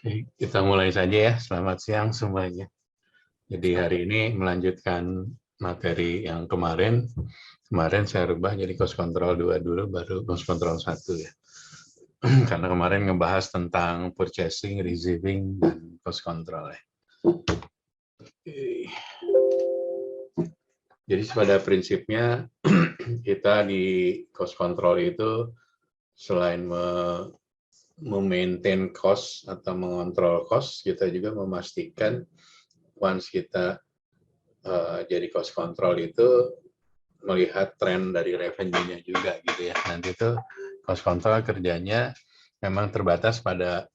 Oke, kita mulai saja ya. Selamat siang semuanya. Jadi hari ini melanjutkan materi yang kemarin. Kemarin saya rubah jadi cost control 2 dulu, baru cost control 1 ya. Karena kemarin ngebahas tentang purchasing, receiving, dan cost control ya. Oke. Jadi pada prinsipnya kita di cost control itu selain memaintain cost atau mengontrol cost, kita juga memastikan once kita jadi cost control itu melihat tren dari revenue-nya juga gitu ya. Nanti itu cost control kerjanya memang terbatas pada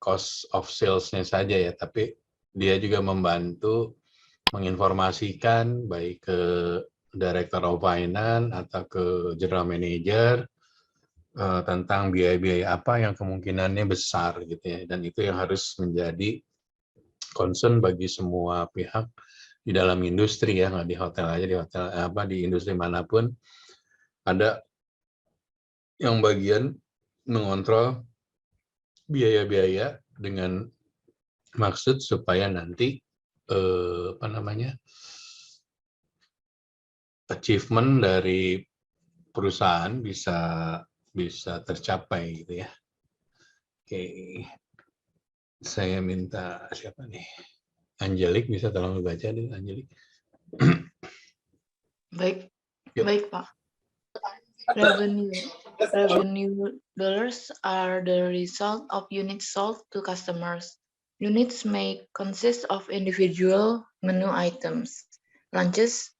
cost of sales-nya saja ya, tapi dia juga membantu menginformasikan baik ke Director of Finance atau ke General Manager tentang biaya-biaya apa yang kemungkinannya besar gitu ya, dan itu yang harus menjadi concern bagi semua pihak di dalam industri ya, nggak di hotel aja, di hotel di industri manapun ada yang bagian mengontrol biaya-biaya dengan maksud supaya nanti achievement dari perusahaan bisa tercapai gitu ya. Oke, saya minta siapa nih? Angelik, bisa tolong dibaca deh, Angelik. Baik, Yuk. baik Pak. Revenue dollars are the result of units sold to customers. Units may consist of individual menu items, lunches,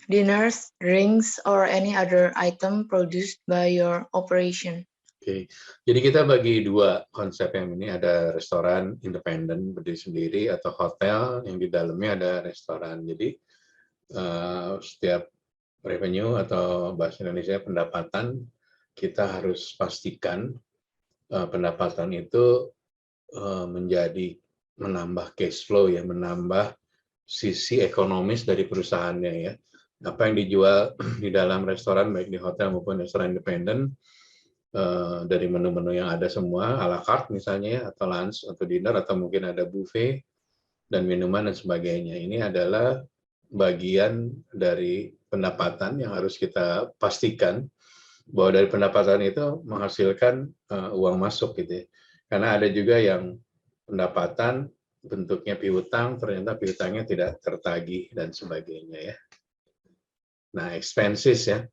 dinners, drinks, or any other item produced by your operation. Oke, jadi kita bagi dua konsep yang ini, ada restoran independen berdiri sendiri atau hotel yang di dalamnya ada restoran. Jadi setiap revenue atau bahasa Indonesia pendapatan, kita harus pastikan pendapatan itu menjadi menambah cash flow ya, menambah sisi ekonomis dari perusahaannya ya. Apa yang dijual di dalam restoran baik di hotel maupun restoran independen, dari menu-menu yang ada semua à la carte misalnya, atau lunch atau dinner, atau mungkin ada buffet dan minuman dan sebagainya. Ini adalah bagian dari pendapatan yang harus kita pastikan bahwa dari pendapatan itu menghasilkan uang masuk gitu ya. Karena ada juga yang pendapatan bentuknya piutang, ternyata piutangnya tidak tertagih dan sebagainya ya. Nah, expenses ya.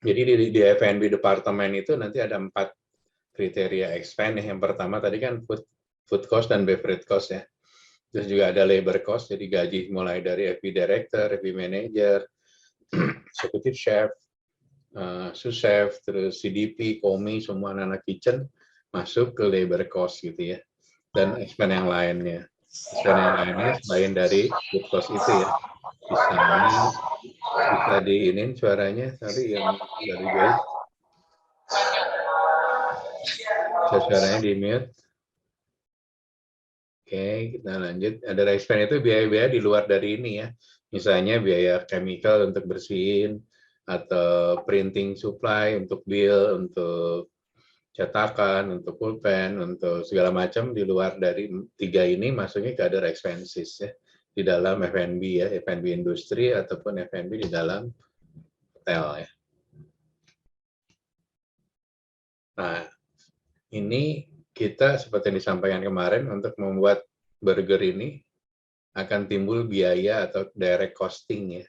Jadi di F&B departemen itu nanti ada 4 kriteria expense. Yang pertama tadi kan food cost dan beverage cost ya. Terus juga ada labor cost, jadi gaji mulai dari FB director, FB manager, executive chef, sous chef, terus CDP, komi, semua anak-anak kitchen masuk ke labor cost gitu ya. Dan expense yang lainnya. Expense yang lainnya selain dari food cost itu ya. Bisa diinin suaranya tadi yang dari Joy. Bisa suaranya di mute. Oke, kita lanjut. Ada expense itu biaya-biaya di luar dari ini ya. Misalnya biaya chemical untuk bersihin, atau printing supply untuk bill, untuk cetakan, untuk pulpen, untuk segala macam di luar dari 3 ini masuknya ke other expenses ya. Di dalam F&B ya, F&B industri ataupun F&B di dalam hotel ya. Nah, ini kita seperti yang disampaikan kemarin, untuk membuat burger ini akan timbul biaya atau direct costing ya.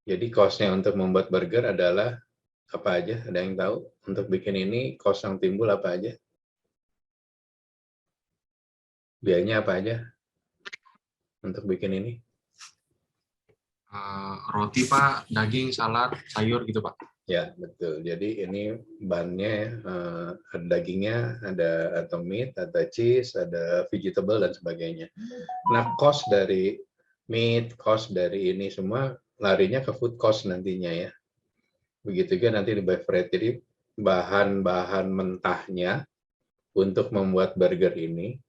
Jadi cost-nya untuk membuat burger adalah apa aja? Ada yang tahu? Untuk bikin ini cost yang timbul apa aja? Biayanya apa aja untuk bikin ini? Roti Pak, daging, salad, sayur gitu Pak. Ya, betul. Jadi ini bahannya ada dagingnya, ada atau meat, ada cheese, ada vegetable dan sebagainya. Nah, cost dari meat, cost dari ini semua larinya ke food cost nantinya ya. Begitu juga nanti di beverage. Jadi bahan-bahan mentahnya untuk membuat burger ini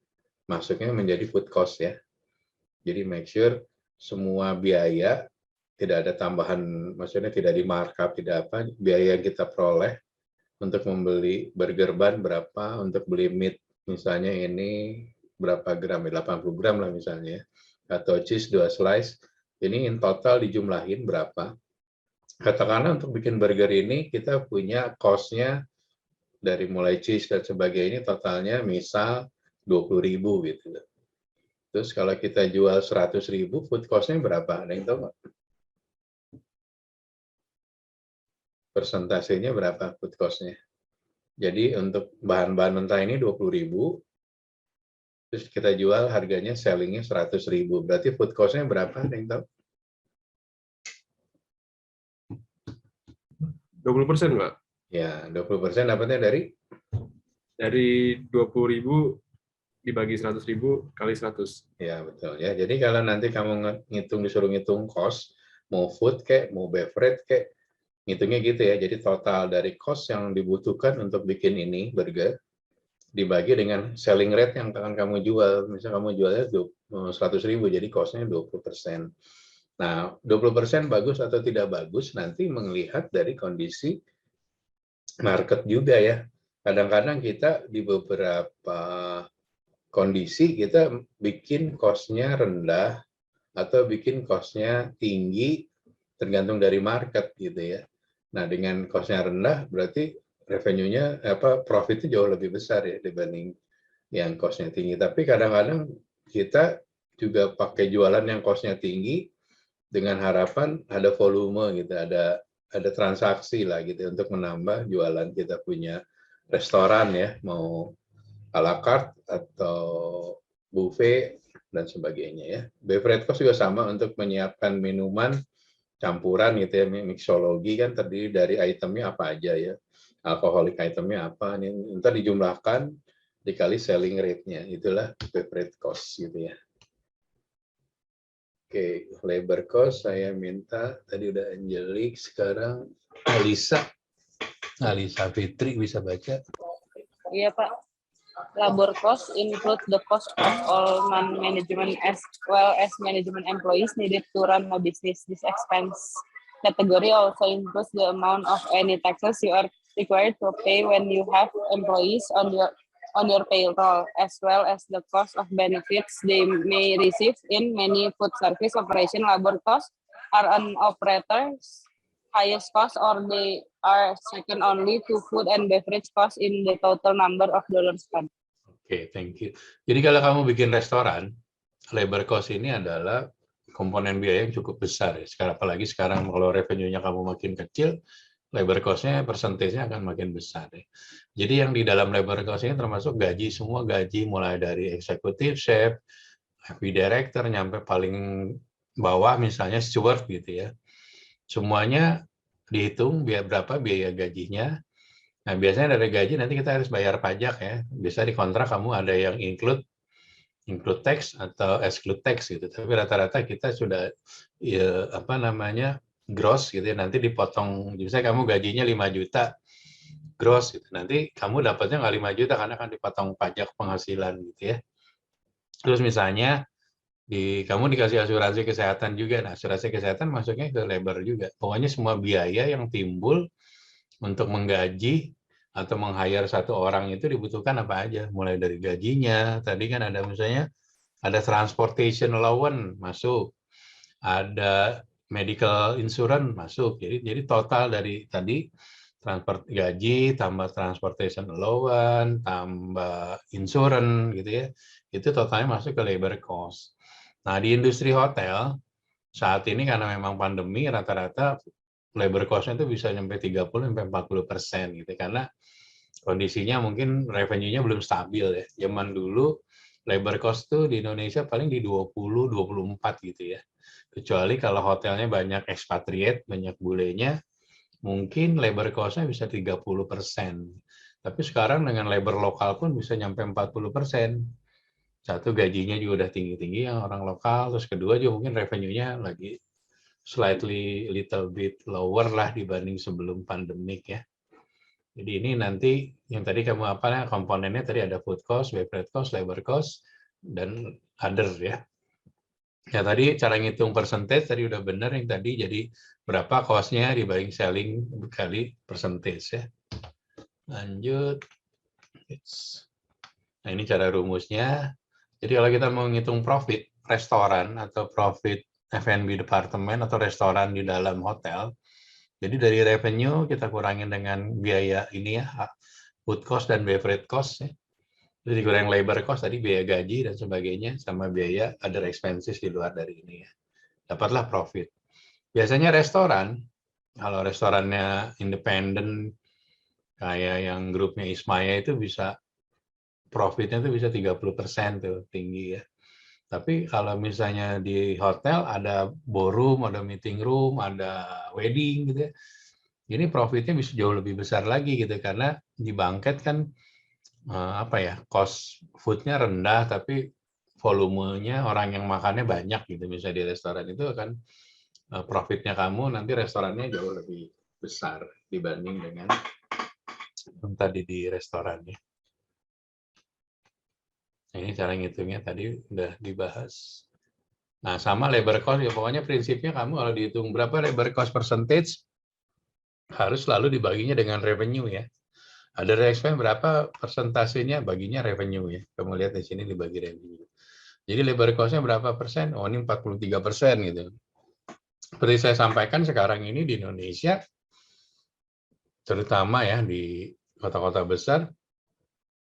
masuknya menjadi food cost ya. Jadi make sure semua biaya tidak ada tambahan, maksudnya tidak di markup, tidak apa, biaya yang kita peroleh untuk membeli burger bun berapa, untuk beli meat misalnya ini berapa gram, 80 gram lah misalnya, atau cheese 2 slice, ini in total dijumlahin berapa. Katakanlah untuk bikin burger ini kita punya cost-nya dari mulai cheese dan sebagainya totalnya misal 20.000 gitu. Terus kalau kita jual 100.000, food cost-nya berapa? Ada yang tahu nggak? Persentasenya berapa food cost-nya? Jadi untuk bahan-bahan mentah ini 20.000, terus kita jual harganya selling-nya 100.000. Berarti food cost-nya berapa? Ada yang tahu? 20%, Pak. Ya, 20% dapatnya dari? Dari 20.000 dibagi 100.000 kali 100. Ya, betul ya. Jadi kalau nanti kamu disuruh ngitung cost, mau food kayak, mau beverage kayak, ngitungnya gitu ya. Jadi total dari cost yang dibutuhkan untuk bikin ini burger dibagi dengan selling rate yang akan kamu jual. Misalnya kamu jualnya 100.000, jadi cost-nya 20%. Nah, 20% bagus atau tidak bagus nanti melihat dari kondisi market juga ya. Kadang-kadang kita di beberapa kondisi kita bikin cost-nya rendah atau bikin cost-nya tinggi tergantung dari market gitu ya. Nah, dengan cost-nya rendah berarti revenue-nya profit-nya jauh lebih besar ya dibanding yang cost-nya tinggi. Tapi kadang-kadang kita juga pakai jualan yang cost-nya tinggi dengan harapan ada volume gitu, ada transaksi lah gitu untuk menambah jualan. Kita punya restoran ya, mau à la carte atau buffet dan sebagainya ya. Beverage cost juga sama untuk menyiapkan minuman campuran gitu ya, mixologi kan terdiri dari itemnya apa aja ya, alkoholik itemnya apa, nih ntar dijumlahkan dikali selling rate-nya, itulah beverage cost gitu ya. Oke, labor cost saya minta, tadi udah Angelique, sekarang Alisa Fitri bisa baca. Iya Pak, labor cost include the cost of all non-management as well as management employees needed to run a business. This expense category also includes the amount of any taxes you are required to pay when you have employees on your payroll, as well as the cost of benefits they may receive. In many food service operation, labor costs are an operator's highest cost, or they are second only to food and beverage costs in the total number of dollars spent. Oke, thank you. Jadi kalau kamu bikin restoran, labor cost ini adalah komponen biaya yang cukup besar ya. Sekarang apalagi sekarang kalau revenue-nya kamu makin kecil, labor cost-nya persentasenya akan makin besar ya. Jadi yang di dalam labor cost ini termasuk gaji, semua gaji mulai dari eksekutif, chef, FP director, nyampe paling bawah misalnya steward gitu ya. Semuanya dihitung berapa biaya gajinya. Nah, biasanya dari gaji nanti kita harus bayar pajak ya. Bisa di kontrak kamu ada yang include tax atau exclude tax gitu. Tapi rata-rata kita sudah ya, gross gitu ya, nanti dipotong, misalnya kamu gajinya 5 juta gross gitu, nanti kamu dapatnya nggak 5 juta karena akan dipotong pajak penghasilan gitu ya. Terus misalnya kamu dikasih asuransi kesehatan juga, nah asuransi kesehatan masuknya ke labor juga. Pokoknya semua biaya yang timbul untuk menggaji atau meng-hire satu orang itu dibutuhkan apa aja, mulai dari gajinya, tadi kan ada misalnya ada transportation allowance masuk, ada medical insurance masuk. Jadi total dari tadi transport gaji tambah transportation allowance tambah insurance gitu ya. Itu totalnya masuk ke labor cost. Nah, di industri hotel saat ini karena memang pandemi rata-rata labor cost-nya itu bisa sampai 30-40% gitu karena kondisinya mungkin revenue-nya belum stabil ya. Zaman dulu labor cost tuh di Indonesia paling di 20-24 gitu ya. Kecuali kalau hotelnya banyak expatriate, banyak bulenya, mungkin labor cost-nya bisa 30%. Tapi sekarang dengan labor lokal pun bisa nyampe 40%. Satu, gajinya juga udah tinggi-tinggi yang orang lokal, terus kedua juga mungkin revenue-nya lagi slightly little bit lower lah dibanding sebelum pandemik ya. Jadi ini nanti yang tadi kamu komponennya tadi ada food cost, beverage cost, labor cost, dan other ya. Ya tadi cara ngitung percentage tadi udah benar yang tadi, jadi berapa cost-nya dibagi selling kali percentage ya. Lanjut. Nah, ini cara rumusnya. Jadi kalau kita mau ngitung profit restoran atau profit F&B departemen atau restoran di dalam hotel, jadi dari revenue kita kurangin dengan biaya ini ya, food cost dan beverage cost ya. Jadi kurang labor cost tadi, biaya gaji dan sebagainya, sama biaya other expenses di luar dari ini ya. Dapatlah profit. Biasanya restoran, kalau restorannya independen kayak yang grupnya Ismaya itu bisa profitnya itu bisa 30% tuh, tinggi ya. Tapi kalau misalnya di hotel ada ballroom, ada meeting room, ada wedding gitu ya, ini profitnya bisa jauh lebih besar lagi gitu, karena di banquet kan apa ya, cost foodnya rendah tapi volumenya orang yang makannya banyak gitu. Misalnya di restoran itu kan profitnya kamu nanti restorannya jauh lebih besar dibanding dengan yang tadi di restorannya. Ini cara ngitungnya tadi udah dibahas. Nah, sama labor cost ya, pokoknya prinsipnya kamu kalau dihitung berapa labor cost percentage harus selalu dibaginya dengan revenue ya. Ada expense berapa persentasenya, baginya revenue ya. Kamu lihat di sini dibagi revenue. Jadi labor cost-nya berapa persen? Oh, ini 43% gitu. Seperti saya sampaikan sekarang ini di Indonesia, terutama ya di kota-kota besar,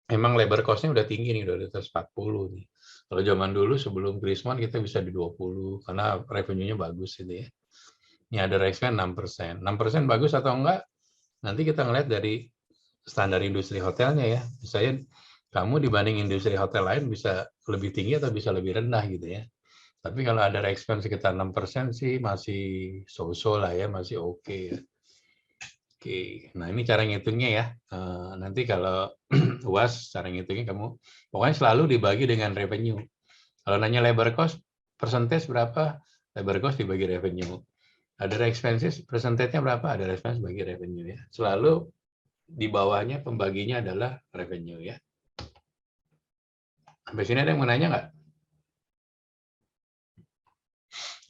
emang labor cost-nya udah tinggi nih, udah di atas 40 nih. Kalau zaman dulu sebelum Krismon kita bisa di 20 karena revenue-nya bagus gitu ya. Ini ada expense 6%. 6% bagus atau enggak? Nanti kita ngeliat dari standar industri hotelnya ya. Misalnya kamu dibanding industri hotel lain bisa lebih tinggi atau bisa lebih rendah gitu ya. Tapi kalau ada expense sekitar 6% sih masih so-so lah ya, masih oke ya. Oke, nah ini cara ngitungnya ya. Nanti kalau UAS cara ngitungnya kamu pokoknya selalu dibagi dengan revenue. Kalau nanya labor cost, percentage berapa? Labor cost dibagi revenue. Ada expenses, percentage-nya berapa? Ada expense bagi revenue ya. Selalu di bawahnya pembaginya adalah revenue ya. Sampai sini ada yang mau nanya nggak?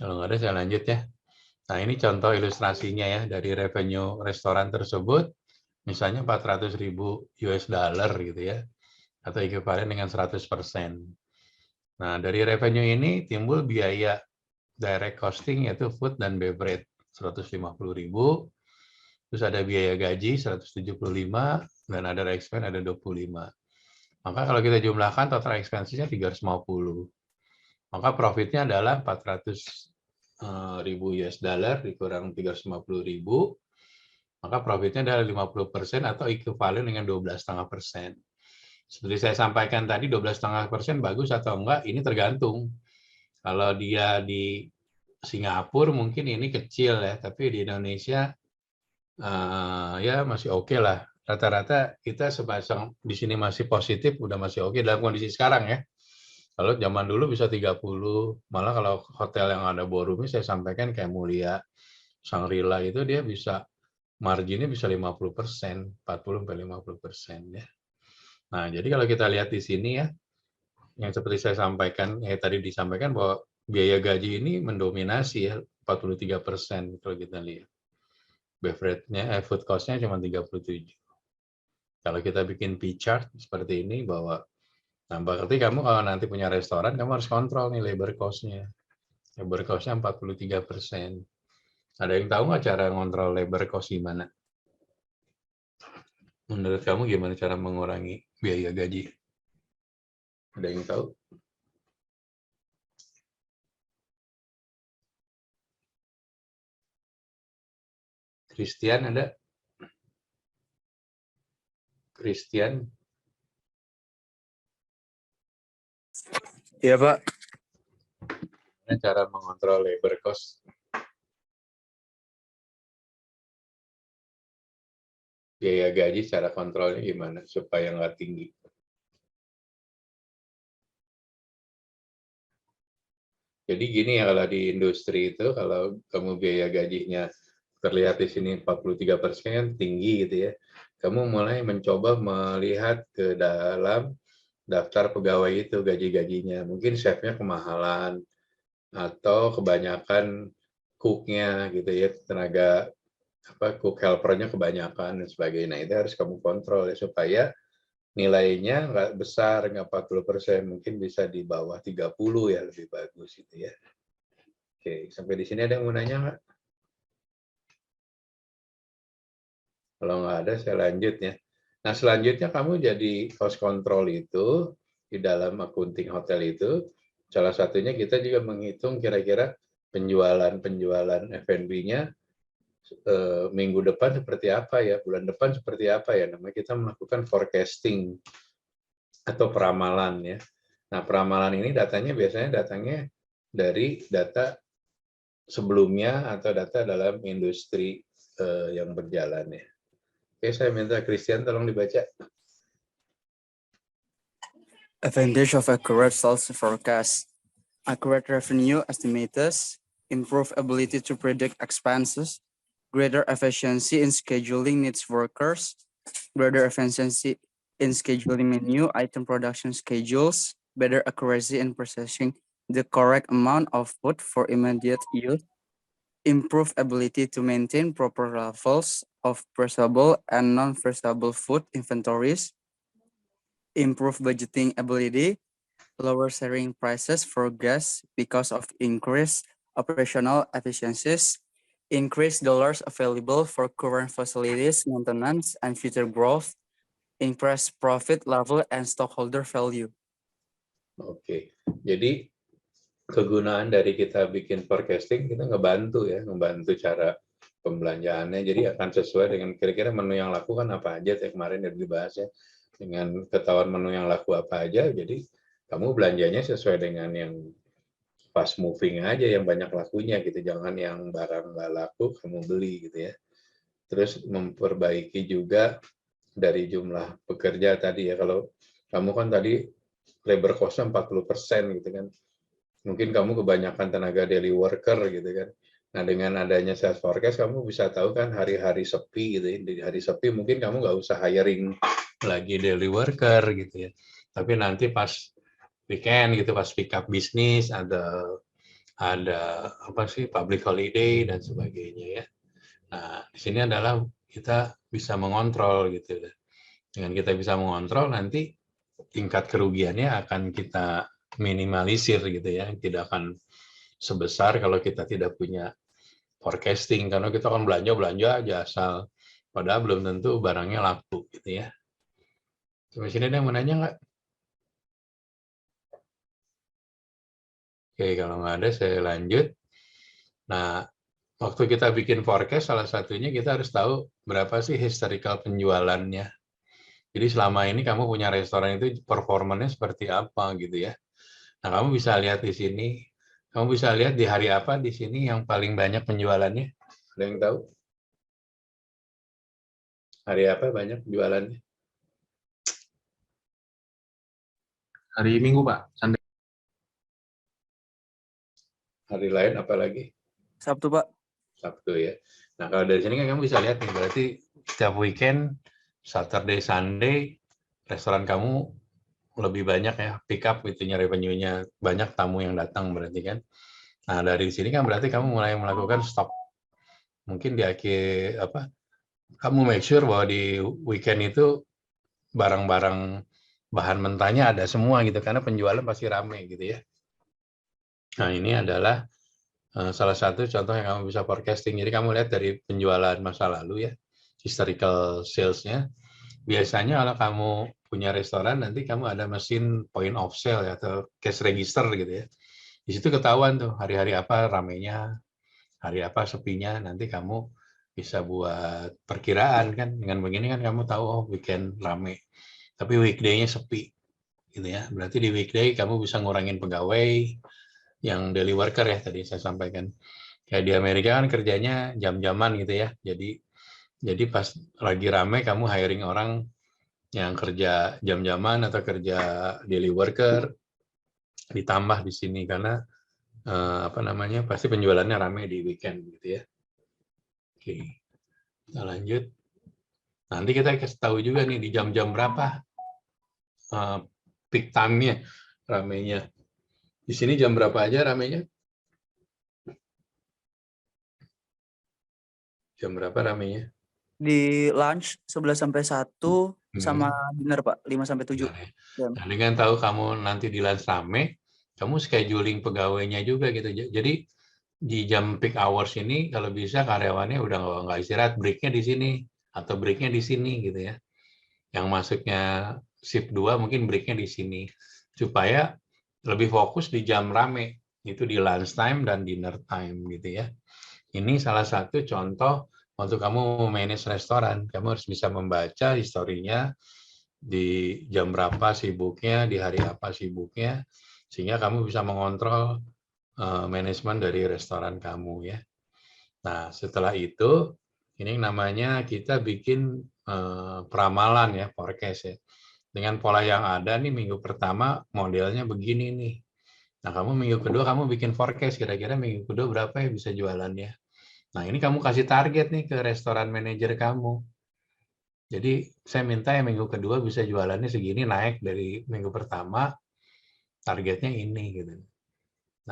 Kalau nggak ada saya lanjut ya. Nah, ini contoh ilustrasinya ya dari revenue restoran tersebut, misalnya 400.000 US dollar gitu ya, atau ekuivalen dengan 100%. Nah, dari revenue ini timbul biaya direct costing yaitu food dan beverage 150.000, terus ada biaya gaji 175, dan ada expense ada 25. Maka kalau kita jumlahkan total expense-nya 350. Maka profitnya adalah 400.000 US dollar dikurang 350.000, maka profitnya adalah 50% atau ekuivalen dengan 12,5%. Seperti saya sampaikan tadi, 12,5% bagus atau enggak, ini tergantung. Kalau dia di Singapura mungkin ini kecil ya, tapi di Indonesia ya masih oke lah. Rata-rata kita sepasang di sini masih positif, udah masih oke dalam kondisi sekarang ya. Kalau zaman dulu bisa 30, malah kalau hotel yang ada ballroom-nya saya sampaikan kayak Mulia, Shangri-La itu dia bisa marginnya bisa 50%, 40-50% ya. Nah, jadi kalau kita lihat di sini ya, yang seperti saya sampaikan, tadi disampaikan bahwa biaya gaji ini mendominasi ya, 43% kalau kita lihat. Beverage-nya, food cost-nya cuma 37. Kalau kita bikin pie chart seperti ini, bahwa nah, berarti kamu kalau nanti punya restoran, kamu harus kontrol nih labor cost-nya. Labor cost-nya 43%. Ada yang tahu nggak cara ngontrol labor cost gimana? Menurut kamu gimana cara mengurangi biaya gaji? Ada yang tahu? Christian ada? Christian? Iya, Pak. Gimana cara mengontrol labor cost? Biaya gaji cara kontrolnya gimana supaya nggak tinggi? Jadi gini ya, kalau di industri itu kalau kamu biaya gajinya terlihat di sini 43% tinggi gitu ya, kamu mulai mencoba melihat ke dalam daftar pegawai itu gaji-gajinya. Mungkin chefnya kemahalan atau kebanyakan cook-nya gitu ya, tenaga cook helper-nya kebanyakan dan sebagainya. Nah, itu harus kamu kontrol ya, supaya nilainya nggak besar, nggak 40%, mungkin bisa di bawah 30 ya, lebih bagus itu ya. Oke, sampai di sini ada yang mau nanya nggak? Kalau nggak ada, saya lanjut ya. Nah, selanjutnya kamu jadi cost control itu, di dalam accounting hotel itu, salah satunya kita juga menghitung kira-kira penjualan F&B-nya minggu depan seperti apa ya, bulan depan seperti apa ya. Namanya kita melakukan forecasting atau peramalan ya. Nah, peramalan ini biasanya datangnya dari data sebelumnya atau data dalam industri yang berjalan ya. Oke, saya minta Christian tolong dibaca. Advantage of accurate sales forecast. Accurate revenue estimators, improve ability to predict expenses, greater efficiency in scheduling needs workers, greater efficiency in scheduling menu item production schedules, better accuracy in processing the correct amount of food for immediate use, improve ability to maintain proper levels of perishable and non-perishable food inventories, improve budgeting ability, lower selling prices for guests because of increased operational efficiencies, increased dollars available for current facilities maintenance and future growth, increase profit level and stockholder value. Oke, jadi kegunaan dari kita bikin forecasting, kita ngebantu cara pembelanjaannya, jadi akan sesuai dengan kira-kira menu yang laku kan apa aja, kemarin yang dibahas ya, dengan ketahuan menu yang laku apa aja, jadi kamu belanjanya sesuai dengan yang fast moving aja, yang banyak lakunya gitu, jangan yang barang nggak laku kamu beli gitu ya. Terus memperbaiki juga dari jumlah pekerja tadi ya, kalau kamu kan tadi labor cost-nya 40% gitu kan, mungkin kamu kebanyakan tenaga daily worker gitu kan. Nah, dengan adanya sales forecast, kamu bisa tahu kan hari-hari sepi gitu ya. Di hari sepi mungkin kamu nggak usah hiring lagi daily worker gitu ya. Tapi nanti pas weekend gitu, pas pick up bisnis, ada apa sih, public holiday dan sebagainya ya. Nah, di sini adalah kita bisa mengontrol gitu. Dengan kita bisa mengontrol, nanti tingkat kerugiannya akan kita minimalisir gitu ya, tidak akan sebesar kalau kita tidak punya forecasting, karena kita akan belanja aja asal, padahal belum tentu barangnya laku gitu ya. Sampai sini ada yang mau nanya nggak? Oke, kalau nggak ada saya lanjut. Nah, waktu kita bikin forecast, salah satunya kita harus tahu berapa sih historical penjualannya. Jadi selama ini kamu punya restoran itu performanya seperti apa gitu ya. Nah, kamu bisa lihat di sini. Kamu bisa lihat di hari apa di sini yang paling banyak penjualannya. Ada yang tahu? Hari apa banyak penjualannya? Hari Minggu, Pak. Sunday. Hari lain apa lagi? Sabtu, Pak. Sabtu ya. Nah, kalau dari sini kan kamu bisa lihat nih, berarti setiap weekend, Saturday, Sunday, restoran kamu lebih banyak ya, pick up gitu, revenue-nya banyak, tamu yang datang berarti kan. Nah, dari sini kan berarti kamu mulai melakukan stok. Mungkin di akhir kamu make sure bahwa di weekend itu barang-barang bahan mentahnya ada semua gitu, karena penjualan pasti rame gitu ya. Nah, ini adalah salah satu contoh yang kamu bisa forecasting. Jadi kamu lihat dari penjualan masa lalu ya, historical sales-nya. Biasanya kalau kamu punya restoran, nanti kamu ada mesin point of sale ya, atau cash register gitu ya. Di situ ketahuan tuh hari-hari apa ramenya, hari apa sepinya, nanti kamu bisa buat perkiraan kan. Dengan begini kan kamu tahu, oh weekend rame, tapi weekday-nya sepi gitu ya. Berarti di weekday kamu bisa ngurangin pegawai yang daily worker ya, tadi saya sampaikan. Kayak di Amerika kan kerjanya jam-jaman gitu ya. Jadi pas lagi rame kamu hiring orang yang kerja jam-jaman atau kerja daily worker, ditambah di sini karena pasti penjualannya rame di weekend gitu ya. Oke, kita lanjut. Nanti kita kasih tahu juga nih di jam-jam berapa peak time-nya ramenya. Di sini jam berapa aja ramenya? Jam berapa ramenya? Di lunch 11 sampai 1 sama dinner Pak 5 sampai 7 Benar ya. jam. Nah, dengan tahu kamu nanti di lunch rame, kamu scheduling pegawainya juga gitu. Jadi di jam peak hours ini kalau bisa karyawannya udah nggak istirahat, breaknya di sini atau breaknya di sini gitu ya. Yang masuknya shift 2 mungkin breaknya di sini supaya lebih fokus di jam rame, itu di lunch time dan dinner time gitu ya. Ini salah satu contoh waktu kamu manage restoran, kamu harus bisa membaca historinya di jam berapa sibuknya, di hari apa sibuknya, sehingga kamu bisa mengontrol manajemen dari restoran kamu ya. Nah, setelah itu ini namanya kita bikin peramalan ya, forecast ya. Dengan pola yang ada nih minggu pertama modelnya begini nih. Nah, kamu minggu kedua kamu bikin forecast kira-kira minggu kedua berapa ya bisa jualannya. Nah, ini kamu kasih target nih ke restoran manajer kamu. Jadi saya minta yang minggu kedua bisa jualannya segini, naik dari minggu pertama, targetnya ini gitu.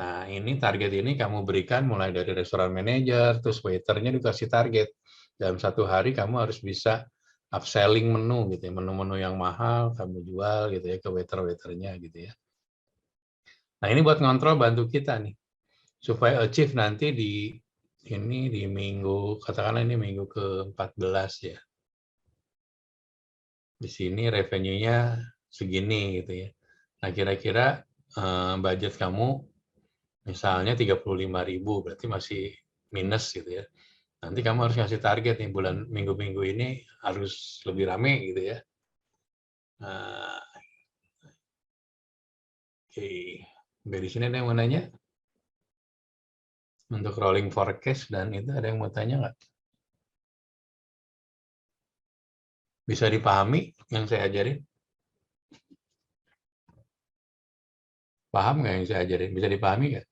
Nah, ini target ini kamu berikan mulai dari restoran manajer, terus waiternya dikasih target. Dalam satu hari kamu harus bisa upselling menu gitu ya, menu-menu yang mahal kamu jual gitu ya ke waiter-waiternya gitu ya. Nah, ini buat ngontrol bantu kita nih supaya achieve nanti di minggu, katakanlah ini minggu ke-14 ya. Di sini revenue-nya segini gitu ya. Nah, kira-kira budget kamu misalnya 35.000, berarti masih minus gitu ya. Nanti kamu harus ngasih target nih minggu-minggu ini harus lebih rame gitu ya. Nah, oke. Dari sini ada yang mau nanya? Untuk rolling forecast dan itu ada yang mau tanya nggak? Bisa dipahami yang saya ajarin? Paham nggak yang saya ajarin? Bisa dipahami nggak?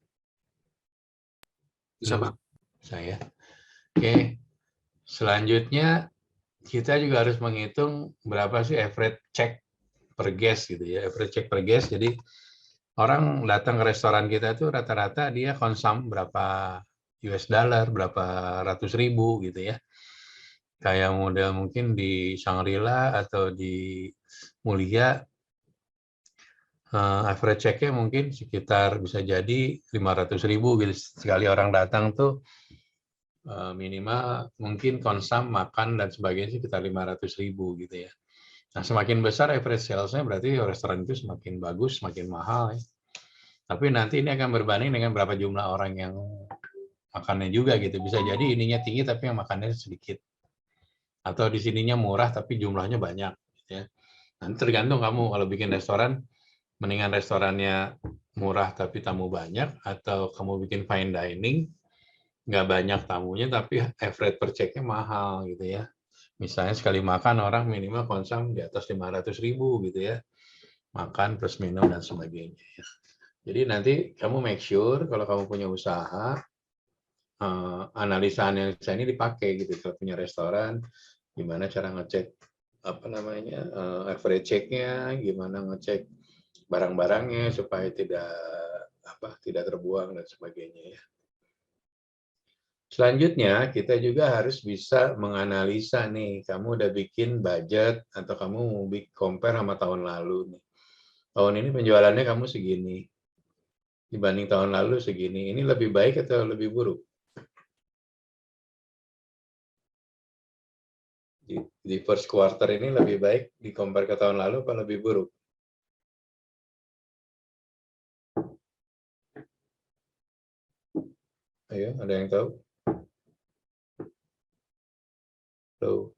Bisa, Pak. Saya. Oke. Selanjutnya kita juga harus menghitung berapa sih average check per guest gitu ya. Average check per guest. Jadi orang datang ke restoran kita itu rata-rata dia konsum berapa US dollar, berapa ratus ribu gitu ya. Kayak model mungkin di Shangri-La atau di Mulia, average check-nya mungkin sekitar bisa jadi 500.000 gitu. Sekali orang datang tuh minimal mungkin konsum, makan, dan sebagainya sekitar 500.000 gitu ya. Nah, semakin besar average sales-nya berarti restoran itu semakin bagus, semakin mahal ya. Tapi nanti ini akan berbanding dengan berapa jumlah orang yang makannya juga gitu. Bisa jadi ininya tinggi tapi yang makannya sedikit. Atau di sininya murah tapi jumlahnya banyak. Gitu ya. Nanti tergantung kamu kalau bikin restoran, mendingan restorannya murah tapi tamu banyak, atau kamu bikin fine dining, nggak banyak tamunya tapi average per check-nya mahal gitu ya. Misalnya sekali makan orang minimal konsum di atas 500.000 gitu ya. Makan plus minum dan sebagainya. Jadi nanti kamu make sure kalau kamu punya usaha, analisa-analisa ini dipakai gitu. Kalau punya restoran, gimana cara ngecek average check-nya, gimana ngecek barang-barangnya supaya tidak terbuang dan sebagainya ya. Selanjutnya kita juga harus bisa menganalisa nih, kamu udah bikin budget atau kamu mau compare sama tahun lalu nih. Tahun ini penjualannya kamu segini, dibanding tahun lalu segini. Ini lebih baik atau lebih buruk? Di first quarter ini lebih baik di compare ke tahun lalu apa lebih buruk? Ayo, ada yang tahu? Tuh.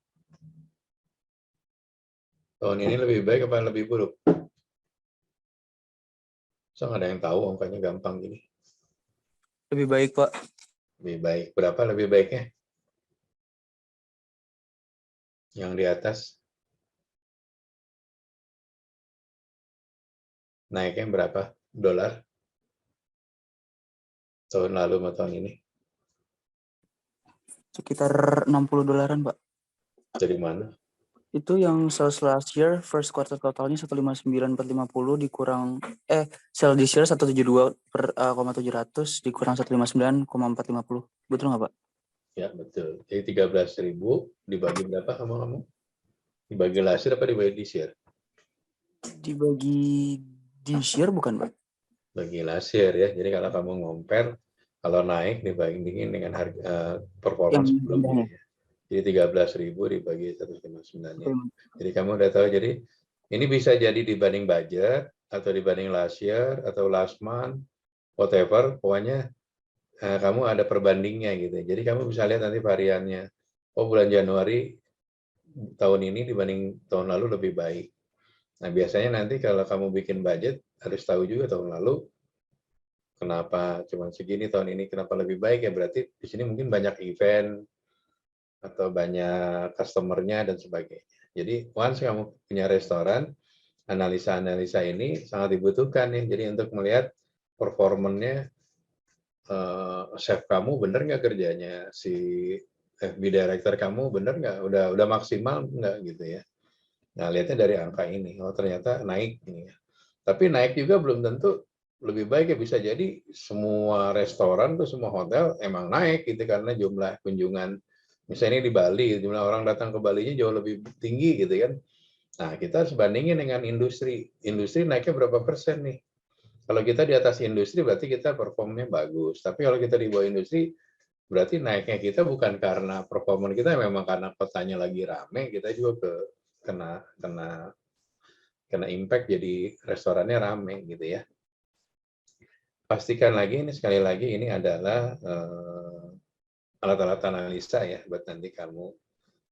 Tahun ini lebih baik apa lebih buruk? So, nggak ada yang tahu, angkanya gampang gini. Lebih baik Pak. Lebih baik. Berapa lebih baiknya? Yang di atas? Naiknya berapa dolar? Tahun lalu sama tahun ini? Sekitar $60 Pak. Dari mana? Itu yang sales last year first quarter totalnya 159,450 dikurang sales this year 172,700 dikurang 159,450. Betul nggak Pak? Ya, betul. Jadi 13.000 dibagi berapa sama kamu? Dibagi last year apa dibagi this year? Dibagi this year bukan, Pak? Bagi last year ya. Jadi kalau kamu compare, kalau naik dibandingin dengan harga performa Yang sebelumnya. rendahnya. Ya. Jadi 13.000 dibagi 159-nya. Betul. Jadi kamu udah tahu, jadi ini bisa jadi dibanding budget, atau dibanding last year, atau last month, whatever, pokoknya kamu ada perbandingnya gitu. Jadi kamu bisa lihat nanti variannya. Oh, bulan Januari tahun ini dibanding tahun lalu lebih baik. Nah, biasanya nanti kalau kamu bikin budget, harus tahu juga tahun lalu kenapa cuma segini, tahun ini kenapa lebih baik, ya berarti di sini mungkin banyak event atau banyak customer-nya dan sebagainya. Jadi once kamu punya restoran, analisa-analisa ini sangat dibutuhkan nih. Jadi untuk melihat performanya chef kamu bener nggak kerjanya, si FB director kamu bener nggak, udah maksimal nggak gitu ya. Nah, lihatnya dari angka ini, oh ternyata naik ini ya. Tapi naik juga belum tentu lebih baik ya, bisa jadi semua restoran tuh, semua hotel emang naik gitu karena jumlah kunjungan. Misalnya di Bali, jumlah orang datang ke Bali-nya jauh lebih tinggi gitu kan. Nah, kita harus bandingin dengan industri. Industri naiknya berapa persen nih? Kalau kita di atas industri berarti kita performnya bagus. Tapi kalau kita di bawah industri, berarti naiknya kita bukan karena performa kita, memang karena kotanya lagi rame, kita juga kena impact, jadi restorannya rame gitu ya. Pastikan lagi, ini sekali lagi, ini adalah alat-alat analisa ya, buat nanti kamu,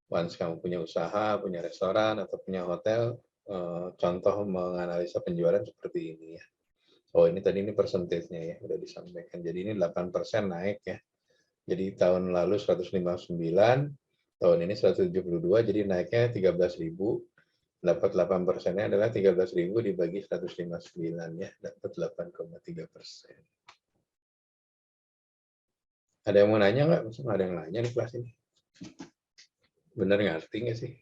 once kamu punya usaha, punya restoran, atau punya hotel, contoh menganalisa penjualan seperti ini ya. Oh, ini tadi ini persentasenya ya, udah disampaikan. Jadi ini 8% naik ya. Jadi tahun lalu 159, tahun ini 172, jadi naiknya 13.000. Dapat 8%-nya adalah 13.000 dibagi 159 ya, dapat 8,3%. Ada yang mau nanya nggak? Maksudnya ada yang nanya di kelas ini? Bener ngerti nggak sih?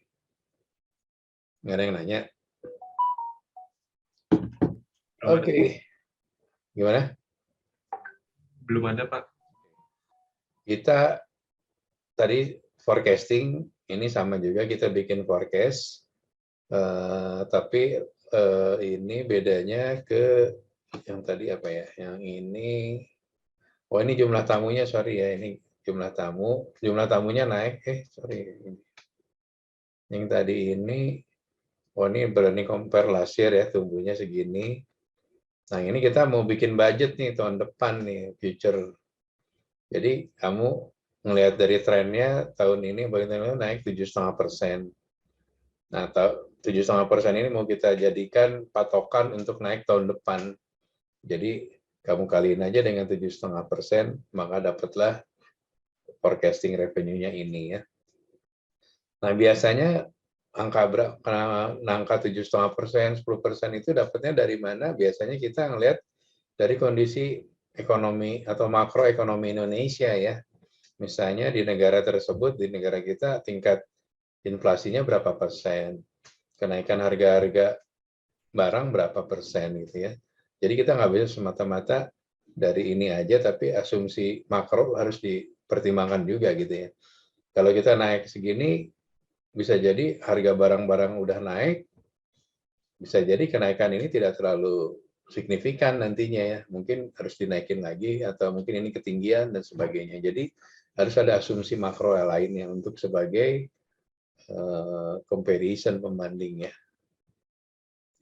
Nggak ada yang nanya? Oke. Gimana? Belum ada, Pak. Kita tadi forecasting, ini sama juga kita bikin forecast, tapi ini bedanya ke yang tadi apa ya? Yang ini, oh ini jumlah tamunya, sorry ya, ini jumlah tamunya naik, sorry. Yang tadi ini, oh ini berani compare last year ya, tumbuhnya segini. Nah ini kita mau bikin budget nih tahun depan nih, future. Jadi kamu ngelihat dari trennya tahun ini bagaimana naik 7,5%. Nah 7,5% ini mau kita jadikan patokan untuk naik tahun depan. Jadi kamu kaliin aja dengan 7,5%, maka dapatlah forecasting revenue-nya ini ya. Nah biasanya angka 7,5%, 10% itu dapatnya dari mana? Biasanya kita ngelihat dari kondisi ekonomi atau makroekonomi Indonesia ya. Misalnya di negara tersebut, di negara kita tingkat inflasinya berapa persen, kenaikan harga-harga barang berapa persen gitu ya. Jadi kita nggak bisa semata-mata dari ini aja, tapi asumsi makro harus dipertimbangkan juga gitu ya. Kalau kita naik segini, bisa jadi harga barang-barang udah naik, bisa jadi kenaikan ini tidak terlalu signifikan nantinya ya, mungkin harus dinaikin lagi atau mungkin ini ketinggian dan sebagainya. Jadi harus ada asumsi makro lainnya untuk sebagai comparison, pembanding ya.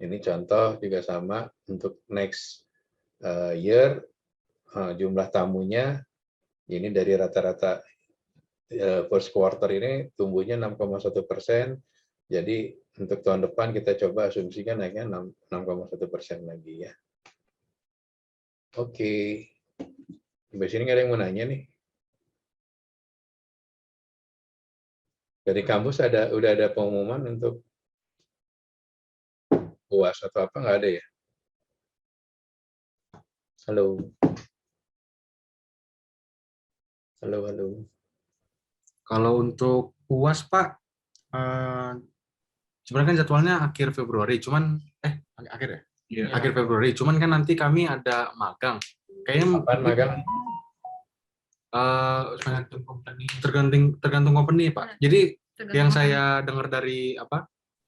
Ini contoh juga sama untuk next year, jumlah tamunya ini dari rata-rata first quarter ini tumbuhnya 6,1%. Jadi untuk tahun depan kita coba asumsikan naiknya 6,1% lagi ya. Oke. Sampai sini nggak ada yang mau nanya nih? Dari kampus udah ada pengumuman untuk UAS atau apa, nggak ada ya? Halo. Halo. Kalau untuk UAS, Pak, sebenarnya kan jadwalnya akhir Februari, cuman akhir ya? Iya. Akhir Februari, cuman kan nanti kami ada magang. Kayaknya Apaan magang? Tergantung company. Tergantung company, Pak. Jadi yang saya dengar dari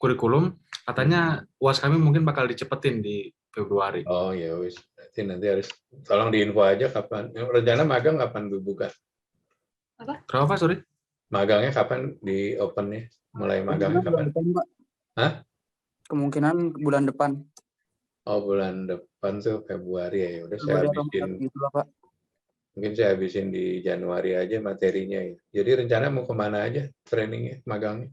kurikulum, katanya UAS kami mungkin bakal dicepetin di Februari. Oh ya wis, berarti nanti harus tolong diinfo aja kapan. Rencana magang kapan dibuka? Kenapa, sorry? Magangnya kapan di opennya? Mulai magangnya kapan? Pak. Hah? Kemungkinan bulan depan. Oh bulan depan tuh Februari ya. Udah saya habisin. Gitu lah, Pak. Mungkin saya habisin di Januari aja materinya ya. Jadi rencana mau kemana aja trainingnya, magangnya?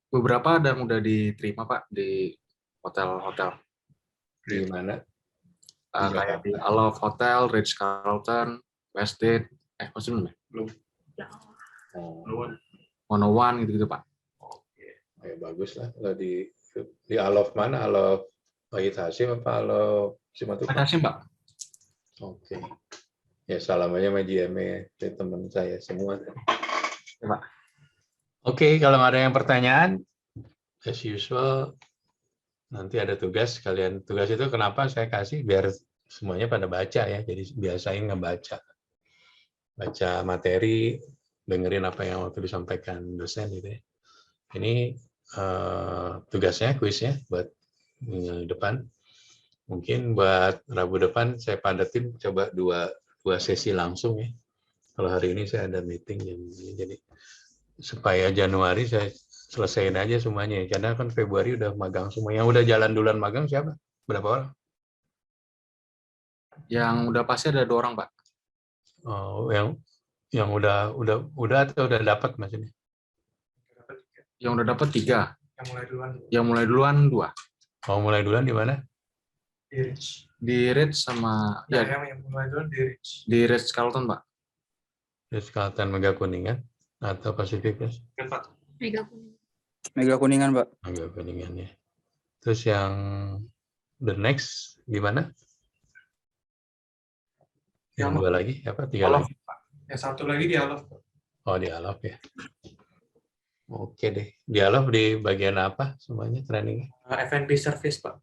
Beberapa ada yang udah diterima, Pak, di hotel-hotel. Di mana? Kayak di Aloft Hotel, Ritz-Carlton, Westgate, maksudnya belum. Oh, 101 gitu-gitu, Pak. ya bagus lah. Kalau di Aloft mana? Aloft Wahid Hasyim apa Aloft Simatupang? Makasih, Pak. Oke. Ya salam aja sama GM-nya, teman saya semua. Pak. Oke, kalau nggak ada yang pertanyaan, as usual, nanti ada tugas. Kalian tugas itu kenapa saya kasih? Biar semuanya pada baca ya. Jadi biasain ngebaca. Baca materi, dengerin apa yang waktu disampaikan dosen gitu ya. Ini tugasnya, kuisnya buat minggu depan. Mungkin buat Rabu depan saya padatin coba dua sesi langsung ya. Kalau hari ini saya ada meeting jadi supaya Januari saya selesaiin aja semuanya. Karena kan Februari udah magang semua. Yang udah jalan duluan magang siapa? Berapa orang? Yang udah pasti ada 2 orang, Pak. Oh, yang udah atau udah dapat maksudnya? Yang udah dapat 3. Yang mulai duluan 2. Mau mulai duluan di mana? Di Ritz sama yang mulai duluan di Ritz. di Ritz-Carlton, Pak. Ritz-Carlton Mega Kuningan atau Pacific Place? Mega Kuningan, Pak. Mega Kuningan ya. Terus yang the next gimana? Yang 2 lagi apa? 3 lagi? Yang 1 lagi di Aloft. Oh di Aloft ya. Oke deh. Di Aloft di bagian apa semuanya trainingnya? F&B service, Pak.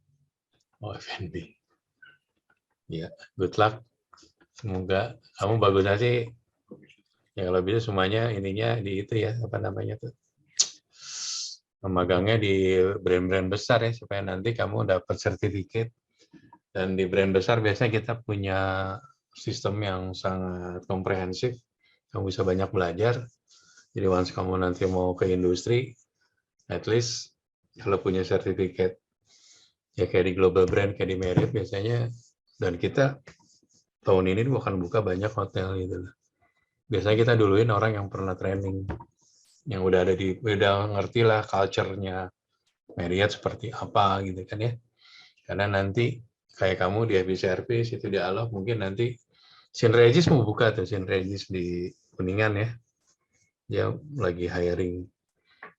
Oh F&B. Ya, good luck. Semoga kamu bagusnya sih. Ya kalau bisa semuanya ininya di itu ya, apa namanya tuh. Memagangnya di brand-brand besar ya, supaya nanti kamu dapat sertifikat. Dan di brand besar biasanya kita punya sistem yang sangat komprehensif. Kamu bisa banyak belajar. Jadi once kamu nanti mau ke industri, at least kalau punya sertifikat, ya kayak di global brand, kayak di Marriott biasanya, dan kita tahun ini akan buka banyak hotel gitu. Biasanya kita duluin orang yang pernah training, yang udah ngerti lah culture-nya Marriott seperti apa gitu kan ya. Karena nanti kayak kamu di FB Service itu di Aloft, mungkin nanti Sinregis mau buka tuh, Sinregis di Kuningan ya. Dia lagi hiring.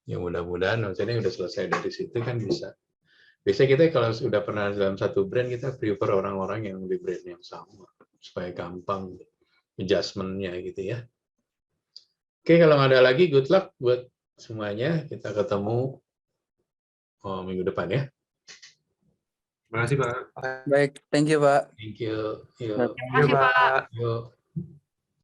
Ya mudah-mudahan maksudnya udah selesai dari situ kan bisa. Biasanya kita kalau sudah pernah dalam satu brand, kita prefer orang-orang yang di brand yang sama supaya gampang adjustment-nya gitu ya. Oke, kalau nggak ada lagi, good luck buat semuanya. Kita ketemu minggu depan ya. Terima kasih, Pak. Baik, thank you, Pak. Thank you. Terima kasih, Pak. Yuk.